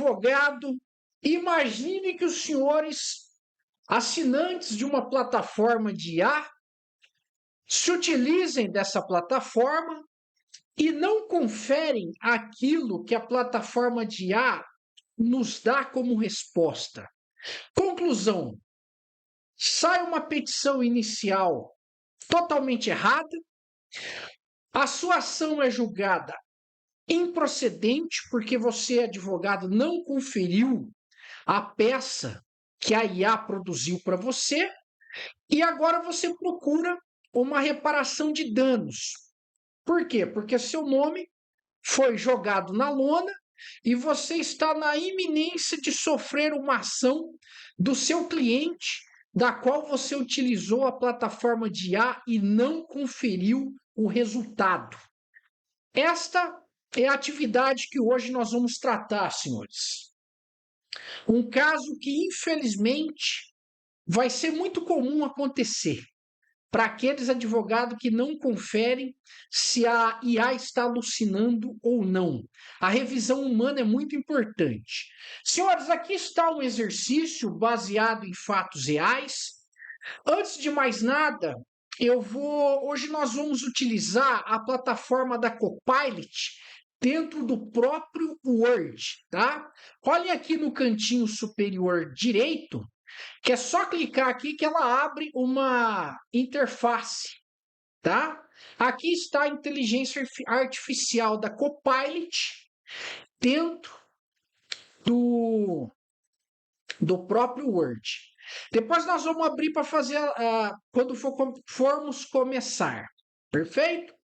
Advogado, imagine que os senhores, assinantes de uma plataforma de IA, se utilizem dessa plataforma e não conferem aquilo que a plataforma de IA nos dá como resposta. Conclusão: sai uma petição inicial totalmente errada, a sua ação é julgada improcedente porque você, advogado, não conferiu a peça que a IA produziu para você, e agora você procura uma reparação de danos. Por quê? Porque seu nome foi jogado na lona e você está na iminência de sofrer uma ação do seu cliente, da qual você utilizou a plataforma de IA e não conferiu o resultado. Esta é a atividade que hoje nós vamos tratar, senhores. Um caso que, infelizmente, vai ser muito comum acontecer para aqueles advogados que não conferem se a IA está alucinando ou não. A revisão humana é muito importante. Senhores, aqui está um exercício baseado em fatos reais. Antes de mais nada, hoje nós vamos utilizar a plataforma da Copilot dentro do próprio Word, tá? Olhem aqui no cantinho superior direito, que é só clicar aqui que ela abre uma interface, tá? Aqui está a inteligência artificial da Copilot dentro do próprio Word. Depois nós vamos abrir para fazer quando formos começar, perfeito?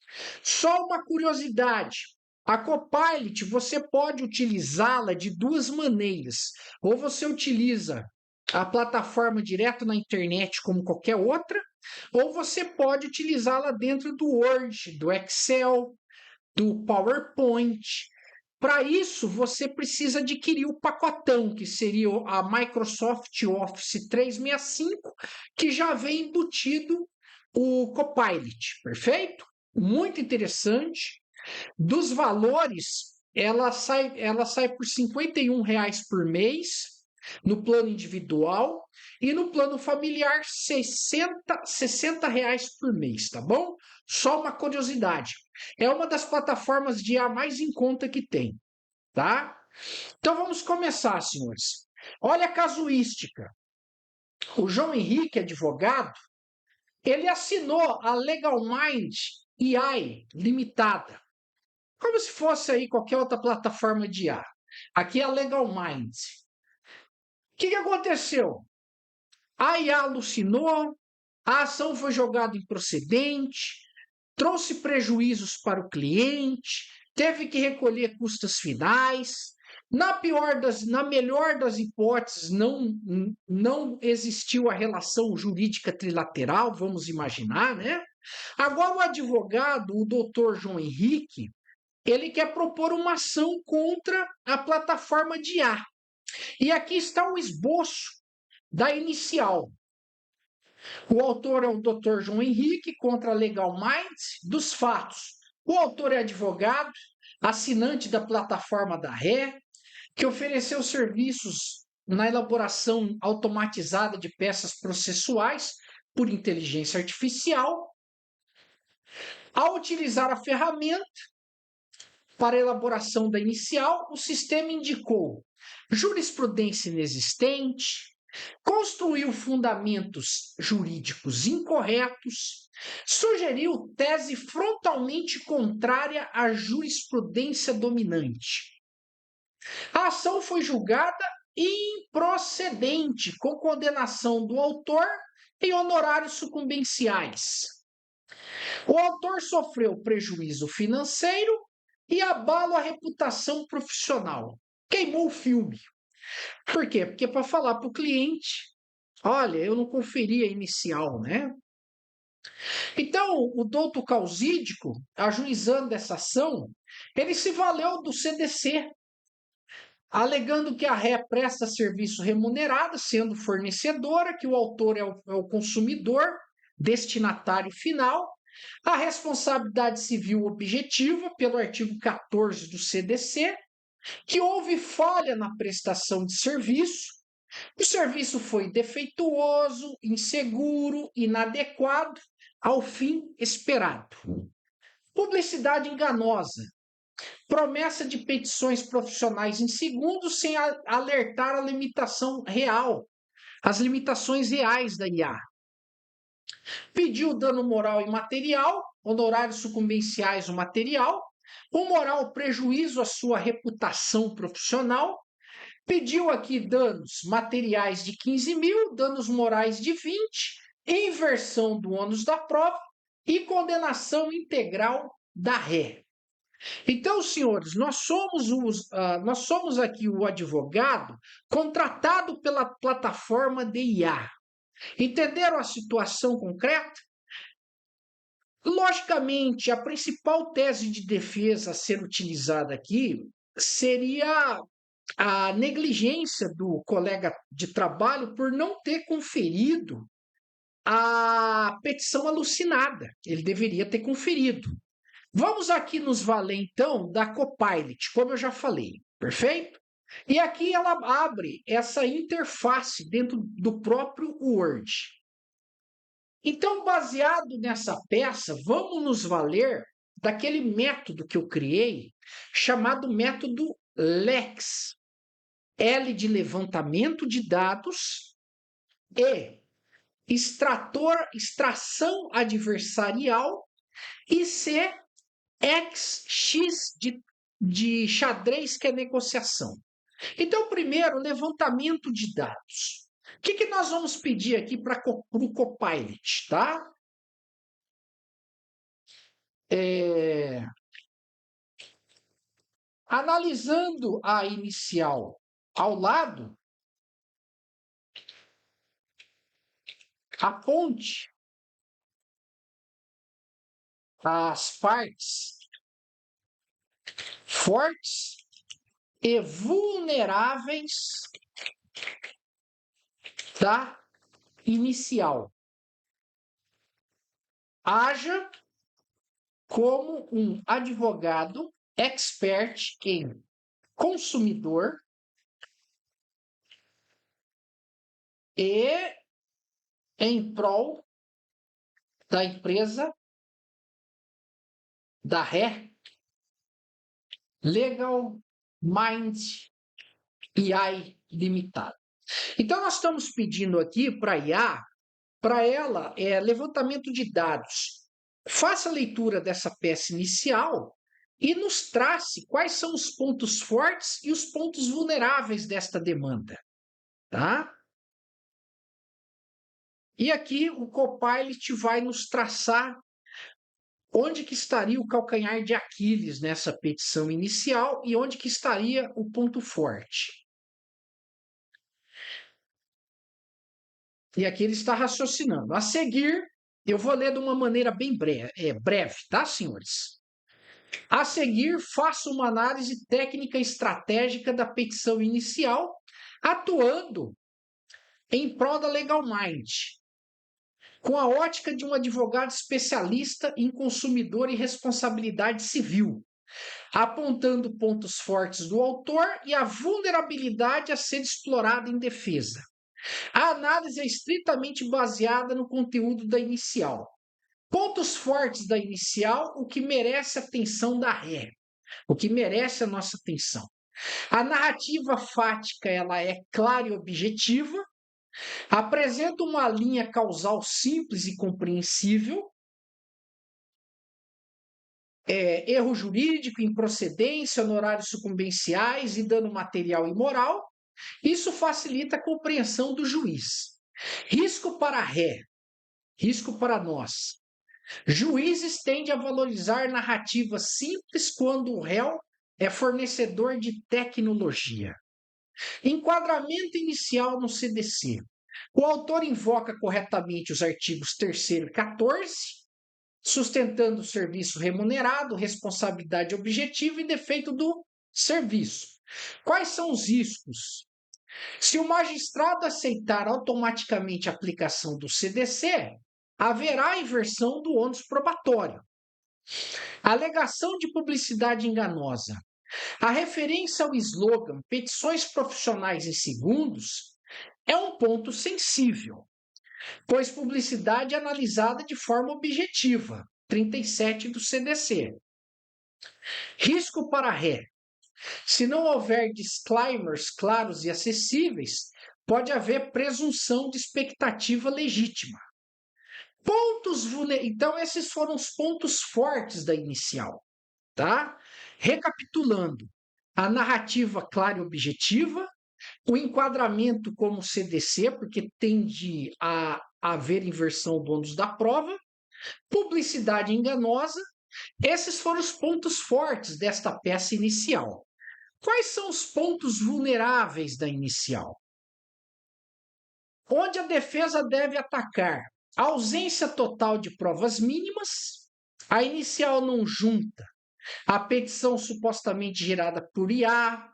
Só uma curiosidade. A Copilot, você pode utilizá-la de duas maneiras. Ou você utiliza a plataforma direto na internet como qualquer outra, ou você pode utilizá-la dentro do Word, do Excel, do PowerPoint. Para isso, você precisa adquirir o pacotão, que seria a Microsoft Office 365, que já vem embutido o Copilot, perfeito? Muito interessante. Dos valores, ela sai por R$ 51,00 por mês, no plano individual, e no plano familiar, R$ 60 por mês, tá bom? Só uma curiosidade. É uma das plataformas de IA mais em conta que tem, tá? Então vamos começar, senhores. Olha a casuística. O João Henrique, advogado, ele assinou a Legal Mind AI Limitada, como se fosse aí qualquer outra plataforma de IA. Aqui é a Legal Mind. O que aconteceu? A IA alucinou, a ação foi jogada improcedente, trouxe prejuízos para o cliente, teve que recolher custas finais. Na melhor das hipóteses, não existiu a relação jurídica trilateral, vamos imaginar, né? Agora o advogado, o doutor João Henrique, ele quer propor uma ação contra a plataforma de IA. E aqui está um esboço da inicial. O autor é o Dr. João Henrique contra a Legal Minds dos fatos. O autor é advogado, assinante da plataforma da Ré, que ofereceu serviços na elaboração automatizada de peças processuais por inteligência artificial. Ao utilizar a ferramenta para a elaboração da inicial, o sistema indicou jurisprudência inexistente, construiu fundamentos jurídicos incorretos, sugeriu tese frontalmente contrária à jurisprudência dominante. A ação foi julgada improcedente, com condenação do autor em honorários sucumbenciais. O autor sofreu prejuízo financeiro e abalo à reputação profissional. Queimou o filme. Por quê? Porque para falar para o cliente, olha, eu não conferi a inicial, né? Então, o douto causídico, ajuizando essa ação, ele se valeu do CDC, alegando que a ré presta serviço remunerado, sendo fornecedora, que o autor é o consumidor, destinatário final, a responsabilidade civil objetiva, pelo artigo 14 do CDC, que houve falha na prestação de serviço, o serviço foi defeituoso, inseguro, inadequado ao fim esperado. Publicidade enganosa, promessa de petições profissionais em segundos sem alertar a limitação real, as limitações reais da IA. Pediu dano moral e material, honorários sucumbenciais no material, o moral prejuízo à sua reputação profissional, pediu aqui danos materiais de 15 mil, danos morais de 20, inversão do ônus da prova e condenação integral da ré. Então, senhores, nós somos aqui o advogado contratado pela plataforma de IA. Entenderam a situação concreta? Logicamente, a principal tese de defesa a ser utilizada aqui seria a negligência do colega de trabalho por não ter conferido a petição alucinada. Ele deveria ter conferido. Vamos aqui nos valer, então, da Copilot, como eu já falei, perfeito? E aqui ela abre essa interface dentro do próprio Word. Então, baseado nessa peça, vamos nos valer daquele método que eu criei, chamado método LEX. L de levantamento de dados e extração adversarial e C, X de xadrez, que é negociação. Então, primeiro, levantamento de dados. O que nós vamos pedir aqui para o Copilot, tá? Analisando a inicial ao lado, aponte as partes fortes e vulneráveis da inicial. Haja como um advogado expert em consumidor e em prol da empresa da ré Legal Mind AI Limitada. Então, nós estamos pedindo aqui para a IA, para ela, levantamento de dados. Faça a leitura dessa peça inicial e nos trace quais são os pontos fortes e os pontos vulneráveis desta demanda. Tá? E aqui o Copilot vai nos traçar onde que estaria o calcanhar de Aquiles nessa petição inicial e onde que estaria o ponto forte. E aqui ele está raciocinando. A seguir, eu vou ler de uma maneira bem breve, tá, senhores? A seguir, faço uma análise técnica estratégica da petição inicial, atuando em prol da Legal Mind, com a ótica de um advogado especialista em consumidor e responsabilidade civil, apontando pontos fortes do autor e a vulnerabilidade a ser explorada em defesa. A análise é estritamente baseada no conteúdo da inicial. Pontos fortes da inicial, o que merece a atenção da ré, o que merece a nossa atenção. A narrativa fática, ela é clara e objetiva, apresenta uma linha causal simples e compreensível, erro jurídico, improcedência, honorários sucumbenciais e dano material e moral. Isso facilita a compreensão do juiz. Risco para a ré, risco para nós. Juízes tendem a valorizar narrativas simples quando o réu é fornecedor de tecnologia. Enquadramento inicial no CDC. O autor invoca corretamente os artigos 3º e 14, sustentando o serviço remunerado, responsabilidade objetiva e defeito do serviço. Quais são os riscos? Se o magistrado aceitar automaticamente a aplicação do CDC, haverá inversão do ônus probatório. Alegação de publicidade enganosa. A referência ao slogan "petições profissionais em segundos" é um ponto sensível, pois publicidade é analisada de forma objetiva, 37 do CDC. Risco para ré. Se não houver disclaimers claros e acessíveis, pode haver presunção de expectativa legítima. Então, esses foram os pontos fortes da inicial, tá? Recapitulando, a narrativa clara e objetiva, o enquadramento como CDC, porque tende a haver inversão do ônus da prova, publicidade enganosa. Esses foram os pontos fortes desta peça inicial. Quais são os pontos vulneráveis da inicial? Onde a defesa deve atacar? A ausência total de provas mínimas, a inicial não junta, a petição supostamente gerada por IA,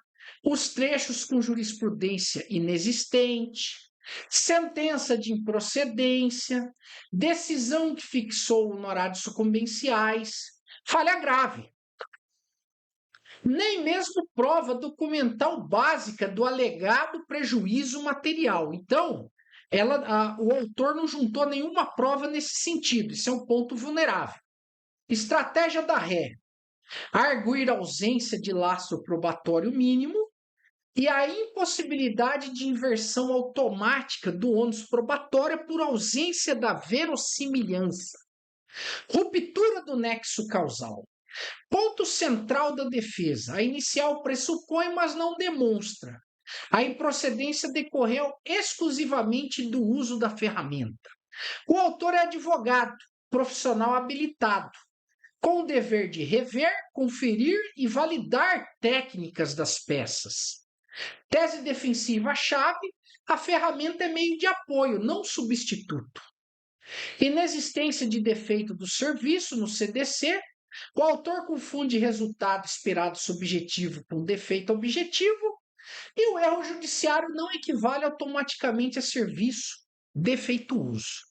os trechos com jurisprudência inexistente, sentença de improcedência, decisão que fixou honorários sucumbenciais, falha grave. Nem mesmo prova documental básica do alegado prejuízo material. Então, o autor não juntou nenhuma prova nesse sentido. Isso é um ponto vulnerável. Estratégia da ré: arguir a ausência de lastro probatório mínimo e a impossibilidade de inversão automática do ônus probatório por ausência da verossimilhança. Ruptura do nexo causal. Ponto central da defesa: a inicial pressupõe, mas não demonstra. A improcedência decorreu exclusivamente do uso da ferramenta. O autor é advogado, profissional habilitado, com o dever de rever, conferir e validar técnicas das peças. Tese defensiva-chave: a ferramenta é meio de apoio, não substituto. Inexistência de defeito do serviço no CDC. O autor confunde resultado esperado subjetivo com defeito objetivo, e o erro judiciário não equivale automaticamente a serviço defeituoso.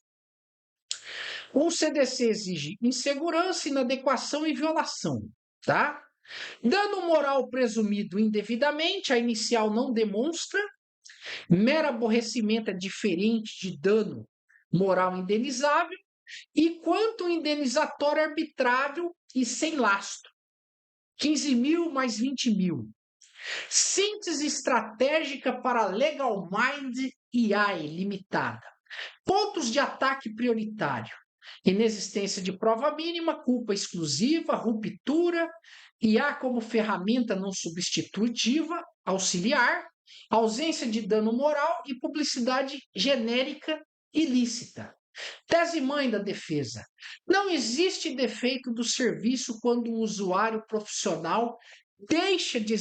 O CDC exige insegurança, inadequação e violação, tá? Dano moral presumido indevidamente, a inicial não demonstra. Mero aborrecimento é diferente de dano moral indenizável. E quanto indenizatório arbitrário e sem lastro, 15 mil mais 20 mil. Síntese estratégica para Legal Mind e AI limitada. Pontos de ataque prioritário: inexistência de prova mínima, culpa exclusiva, ruptura, IA como ferramenta não substitutiva, auxiliar, ausência de dano moral e publicidade genérica ilícita. Tese-mãe da defesa: não existe defeito do serviço quando o usuário profissional deixa de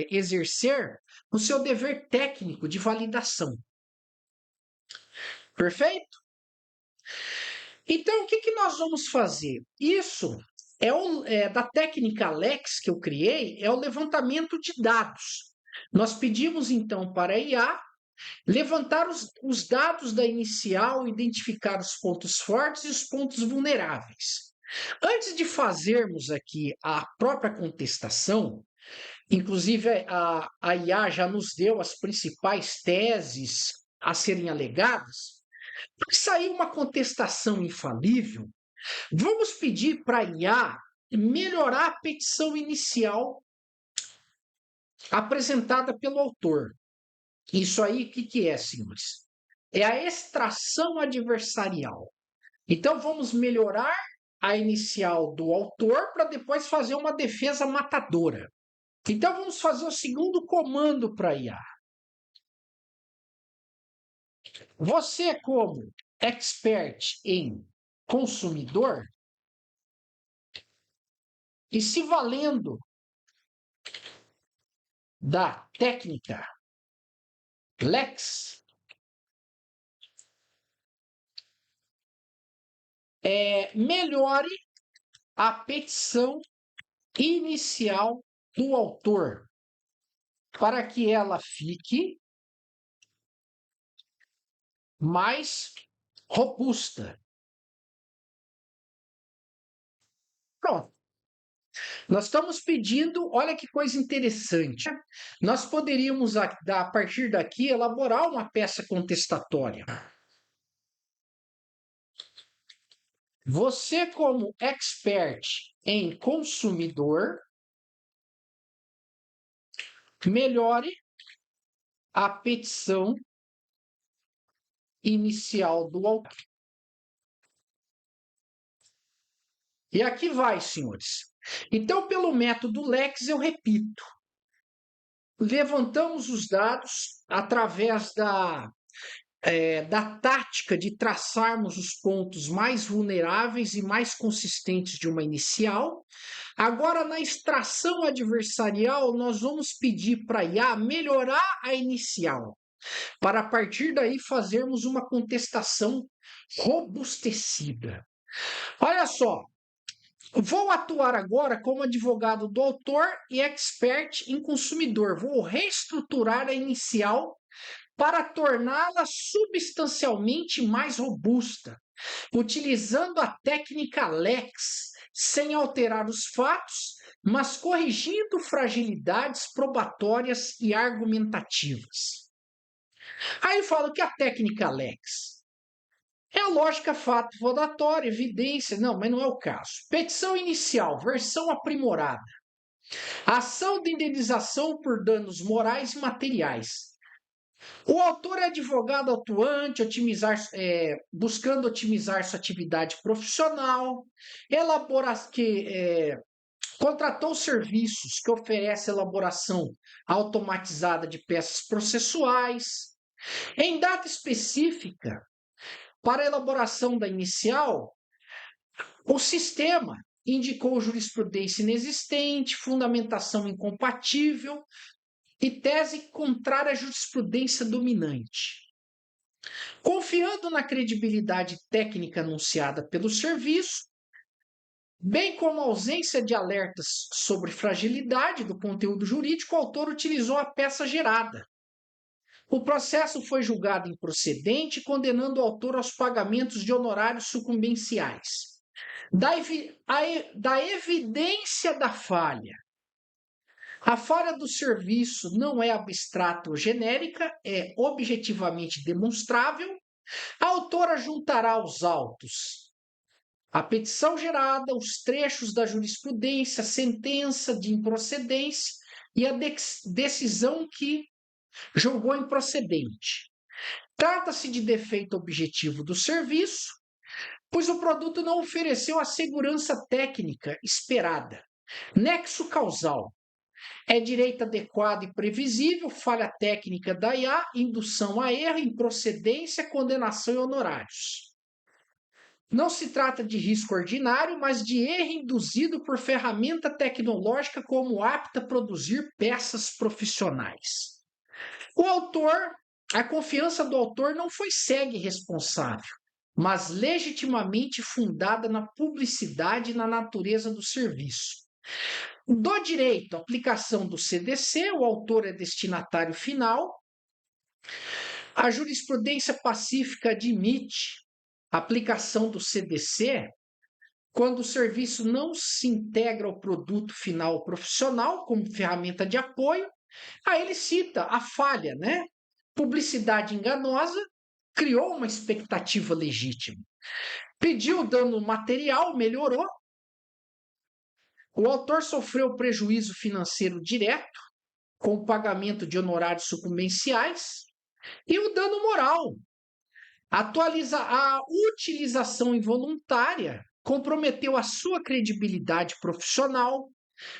exercer o seu dever técnico de validação. Perfeito? Então, o que nós vamos fazer? Isso da técnica Lex que eu criei, é o levantamento de dados. Nós pedimos, então, para a IA levantar os dados da inicial, identificar os pontos fortes e os pontos vulneráveis. Antes de fazermos aqui a própria contestação, inclusive a IA já nos deu as principais teses a serem alegadas, para sair uma contestação infalível, vamos pedir para a IA melhorar a petição inicial apresentada pelo autor. Isso aí, o que é, senhores? É a extração adversarial. Então, vamos melhorar a inicial do autor para depois fazer uma defesa matadora. Então, vamos fazer o segundo comando para IA. Você, como expert em consumidor, e se valendo da técnica Lex, melhore a petição inicial do autor para que ela fique mais robusta. Pronto. Nós estamos pedindo, olha que coisa interessante. Nós poderíamos, a partir daqui, elaborar uma peça contestatória. Você, como expert em consumidor, melhore a petição inicial do autor. E aqui vai, senhores. Então, pelo método Lex, eu repito. Levantamos os dados através da tática de traçarmos os pontos mais vulneráveis e mais consistentes de uma inicial. Agora, na extração adversarial, nós vamos pedir para a IA melhorar a inicial, para a partir daí fazermos uma contestação robustecida. Olha só, vou atuar agora como advogado do autor e expert em consumidor. Vou reestruturar a inicial para torná-la substancialmente mais robusta, utilizando a técnica Lex, sem alterar os fatos, mas corrigindo fragilidades probatórias e argumentativas. Aí eu falo que a técnica Lex é a lógica fato rodatória, evidência. Não, mas não é o caso. Petição inicial, versão aprimorada. Ação de indenização por danos morais e materiais. O autor é advogado atuante, buscando otimizar sua atividade profissional, contratou serviços que oferecem elaboração automatizada de peças processuais. Em data específica, para a elaboração da inicial, o sistema indicou jurisprudência inexistente, fundamentação incompatível e tese contrária à jurisprudência dominante. Confiando na credibilidade técnica anunciada pelo serviço, bem como a ausência de alertas sobre fragilidade do conteúdo jurídico, o autor utilizou a peça gerada. O processo foi julgado improcedente, condenando o autor aos pagamentos de honorários sucumbenciais. Da evidência da falha. A falha do serviço não é abstrata ou genérica, é objetivamente demonstrável. A autora juntará aos autos a petição gerada, os trechos da jurisprudência, a sentença de improcedência e a decisão que julgou improcedente. Trata-se de defeito objetivo do serviço, pois o produto não ofereceu a segurança técnica esperada. Nexo causal. É direito adequado e previsível, falha técnica da IA, indução a erro, improcedência, condenação e honorários. Não se trata de risco ordinário, mas de erro induzido por ferramenta tecnológica como apta a produzir peças profissionais. A confiança do autor não foi cega e responsável, mas legitimamente fundada na publicidade e na natureza do serviço. Do direito, aplicação do CDC, o autor é destinatário final. A jurisprudência pacífica admite a aplicação do CDC quando o serviço não se integra ao produto final profissional como ferramenta de apoio. Aí ele cita a falha, né? Publicidade enganosa criou uma expectativa legítima. Pediu dano material, melhorou. O autor sofreu prejuízo financeiro direto, com o pagamento de honorários sucumbenciais, e o dano moral. A utilização involuntária comprometeu a sua credibilidade profissional,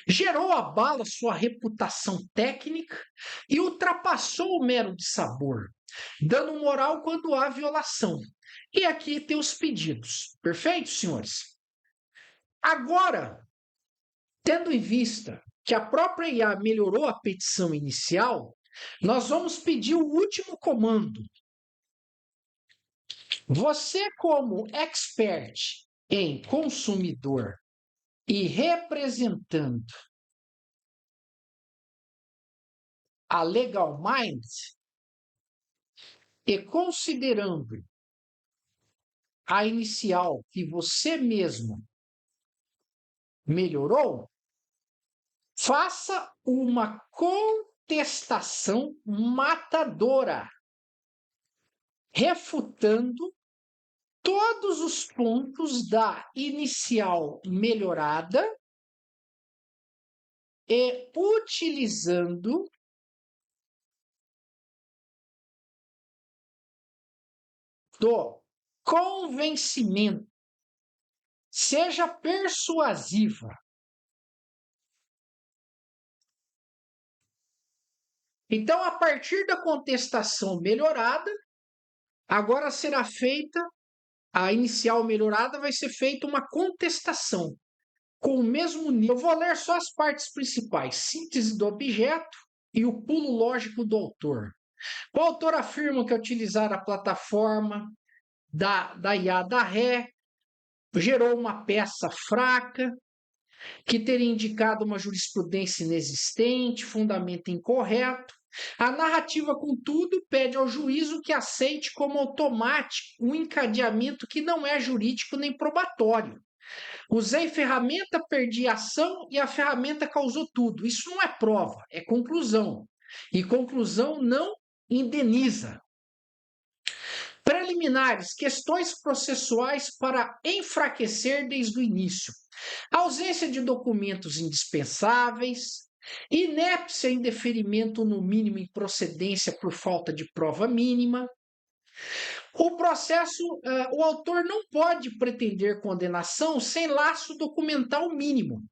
gerou abalo à sua reputação técnica e ultrapassou o mero dissabor. Dano moral quando há violação. E aqui tem os pedidos. Perfeito, senhores? Agora, tendo em vista que a própria IA melhorou a petição inicial, nós vamos pedir o último comando. Você, como expert em consumidor e representando a Legal Mind e considerando a inicial que você mesmo melhorou, faça uma contestação matadora, refutando todos os pontos da inicial melhorada e utilizando do convencimento. Seja persuasiva. Então, a partir da contestação melhorada, agora será feita, a inicial melhorada vai ser feita uma contestação com o mesmo nível. Eu vou ler só as partes principais: síntese do objeto e o pulo lógico do autor. O autor afirma que utilizar a plataforma da IA da Ré gerou uma peça fraca, que teria indicado uma jurisprudência inexistente, fundamento incorreto. A narrativa, contudo, pede ao juízo que aceite como automático um encadeamento que não é jurídico nem probatório. Usei ferramenta, perdi a ação e a ferramenta causou tudo. Isso não é prova, é conclusão. E conclusão não indeniza. Preliminares, questões processuais para enfraquecer desde o início. Ausência de documentos indispensáveis, inépcia em deferimento no mínimo improcedência por falta de prova mínima. O processo, o autor não pode pretender condenação sem laço documental mínimo.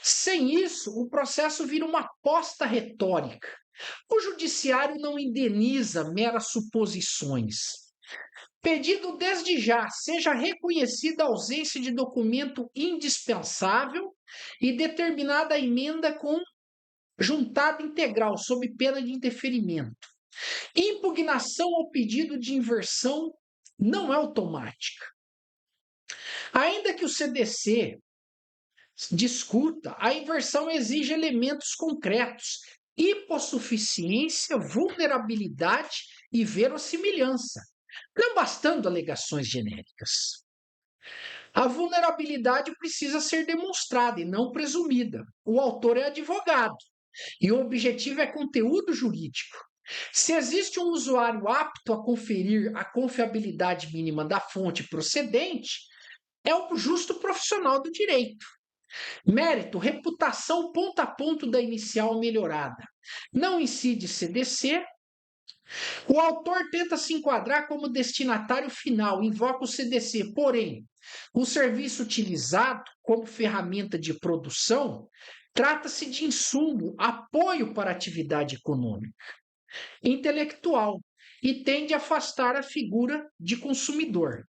Sem isso, o processo vira uma aposta retórica. O judiciário não indeniza meras suposições. Pedido desde já, seja reconhecida a ausência de documento indispensável e determinada a emenda com juntada integral, sob pena de indeferimento. Impugnação ao pedido de inversão não é automática. Ainda que o CDC discuta, a inversão exige elementos concretos, hipossuficiência, vulnerabilidade e verossimilhança, não bastando alegações genéricas. A vulnerabilidade precisa ser demonstrada e não presumida. O autor é advogado e o objetivo é conteúdo jurídico. Se existe um usuário apto a conferir a confiabilidade mínima da fonte procedente, é o justo profissional do direito. Mérito, reputação ponto a ponto da inicial melhorada. Não incide CDC. O autor tenta se enquadrar como destinatário final, invoca o CDC, porém, o serviço utilizado como ferramenta de produção trata-se de insumo, apoio para a atividade econômica, intelectual, e tende a afastar a figura de consumidor.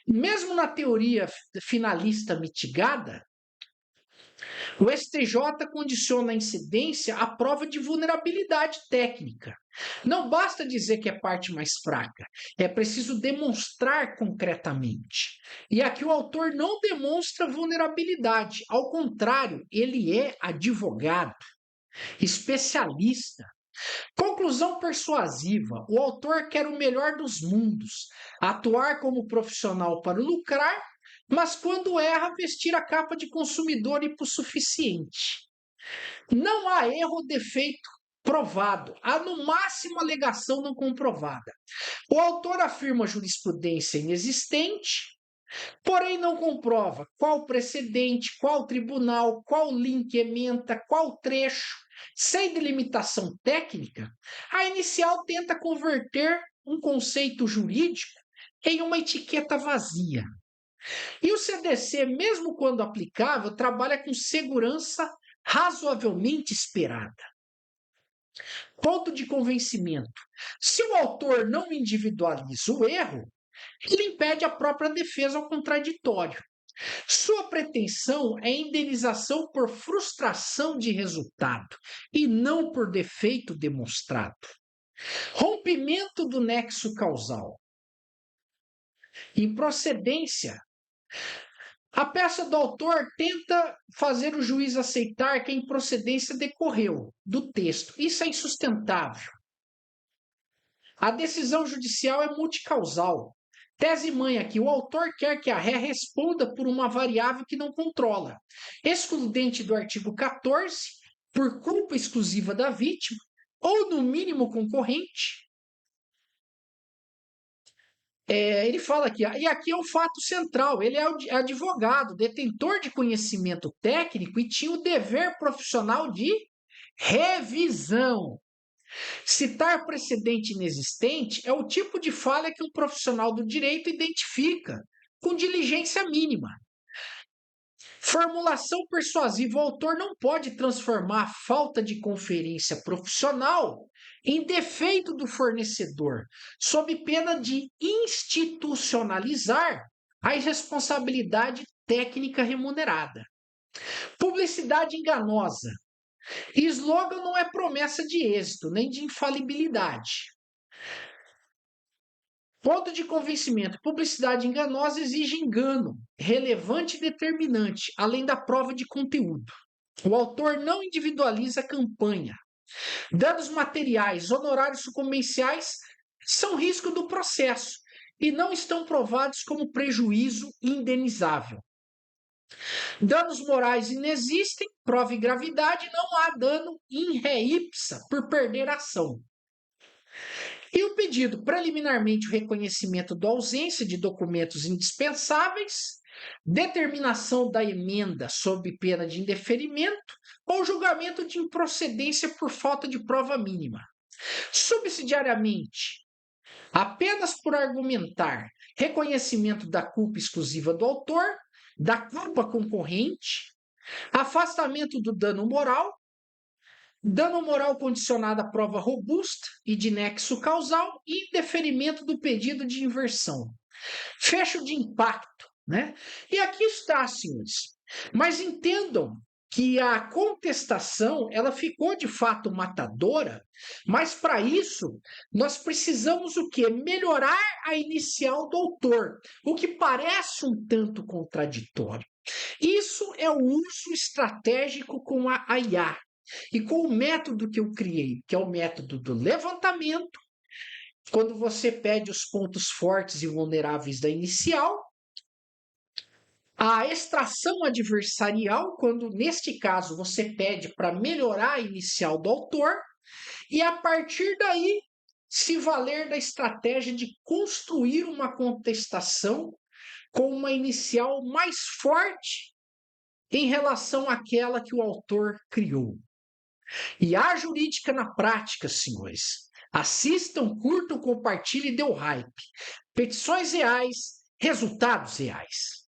Mesmo na teoria finalista mitigada, o STJ condiciona a incidência à prova de vulnerabilidade técnica. Não basta dizer que é parte mais fraca, é preciso demonstrar concretamente. E aqui o autor não demonstra vulnerabilidade, ao contrário, ele é advogado, especialista. Conclusão persuasiva: o autor quer o melhor dos mundos, atuar como profissional para lucrar, mas quando erra, vestir a capa de consumidor hipossuficiente. Não há erro ou defeito provado, há no máximo alegação não comprovada. O autor afirma jurisprudência inexistente, porém não comprova qual precedente, qual tribunal, qual link ementa, qual trecho. Sem delimitação técnica, a inicial tenta converter um conceito jurídico em uma etiqueta vazia. E o CDC, mesmo quando aplicável, trabalha com segurança razoavelmente esperada. Ponto de convencimento: se o autor não individualiza o erro, ele impede a própria defesa ao contraditório. Sua pretensão é indenização por frustração de resultado e não por defeito demonstrado. Rompimento do nexo causal. Improcedência. A peça do autor tenta fazer o juiz aceitar que a improcedência decorreu do texto. Isso é insustentável. A decisão judicial é multicausal. Tese mãe aqui: o autor quer que a ré responda por uma variável que não controla, excludente do artigo 14, por culpa exclusiva da vítima, ou no mínimo concorrente. Ele fala aqui, e aqui é o fato central: ele é advogado, detentor de conhecimento técnico e tinha o dever profissional de revisão. Citar precedente inexistente é o tipo de falha que um profissional do direito identifica com diligência mínima. Formulação persuasiva: o autor não pode transformar a falta de conferência profissional em defeito do fornecedor, sob pena de institucionalizar a irresponsabilidade técnica remunerada. Publicidade enganosa: slogan não é promessa de êxito, nem de infalibilidade. Ponto de convencimento: publicidade enganosa exige engano, relevante e determinante, além da prova de conteúdo. O autor não individualiza a campanha. Danos materiais, honorários sucumbenciais são risco do processo e não estão provados como prejuízo indenizável. Danos morais inexistem, prova e gravidade, não há dano in re ipsa por perder a ação. E o pedido: preliminarmente o reconhecimento da ausência de documentos indispensáveis, determinação da emenda sob pena de indeferimento ou julgamento de improcedência por falta de prova mínima. Subsidiariamente, apenas por argumentar reconhecimento da culpa exclusiva do autor, da culpa concorrente, afastamento do dano moral condicionado à prova robusta e de nexo causal e indeferimento do pedido de inversão. Fecho de impacto, né? E aqui está, senhores. Mas entendam que a contestação, ela ficou de fato matadora, mas para isso nós precisamos o quê? Melhorar a inicial do autor, o que parece um tanto contraditório. Isso é o uso estratégico com a IA. E com o método que eu criei, que é o método do levantamento, quando você pede os pontos fortes e vulneráveis da inicial, a extração adversarial, quando neste caso você pede para melhorar a inicial do autor, e a partir daí se valer da estratégia de construir uma contestação com uma inicial mais forte em relação àquela que o autor criou. E a jurídica na prática, senhores. Assistam, curtam, compartilhem e dê o hype. Petições reais, resultados reais.